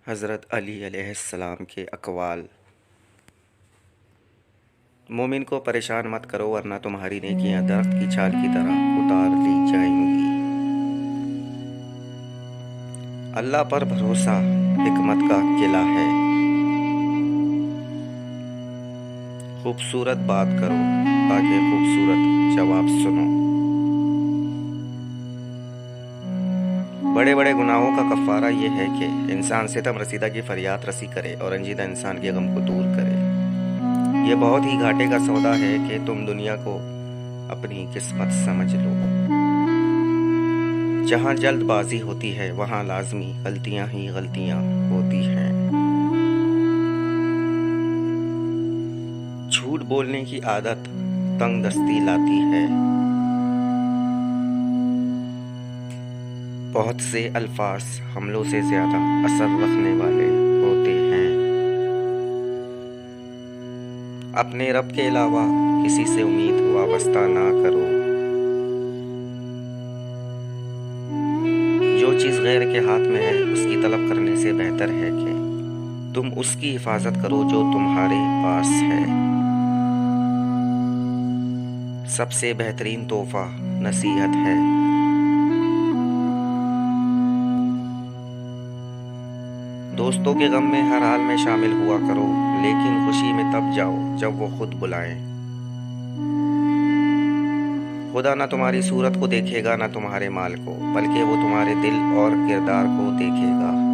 حضرت علی علیہ السلام کے اقوال: مومن کو پریشان مت کرو ورنہ تمہاری نیکیاں درخت کی چھال کی طرح اتار لی جائیں گی۔ اللہ پر بھروسہ حکمت کا قلعہ ہے۔ خوبصورت بات کرو تاکہ خوبصورت جواب سنو۔ بڑے بڑے گناہوں کا کفارہ یہ ہے کہ انسان ستم رسیدہ کی فریاد رسی کرے اور رنجیدہ انسان کے غم کو دور کرے۔ یہ بہت ہی گھاٹے کا سودا ہے کہ تم دنیا کو اپنی قسمت سمجھ لو۔ جہاں جلد بازی ہوتی ہے وہاں لازمی غلطیاں ہی غلطیاں ہوتی ہیں۔ جھوٹ بولنے کی عادت تنگ دستی لاتی ہے۔ بہت سے الفاظ حملوں سے زیادہ اثر رکھنے والے ہوتے ہیں۔ اپنے رب کے علاوہ کسی سے امید وابستہ نہ کرو۔ جو چیز غیر کے ہاتھ میں ہے اس کی طلب کرنے سے بہتر ہے کہ تم اس کی حفاظت کرو جو تمہارے پاس ہے۔ سب سے بہترین تحفہ نصیحت ہے۔ دوستوں کے غم میں ہر حال میں شامل ہوا کرو، لیکن خوشی میں تب جاؤ جب وہ خود بلائیں۔ خدا نہ تمہاری صورت کو دیکھے گا نہ تمہارے مال کو، بلکہ وہ تمہارے دل اور کردار کو دیکھے گا۔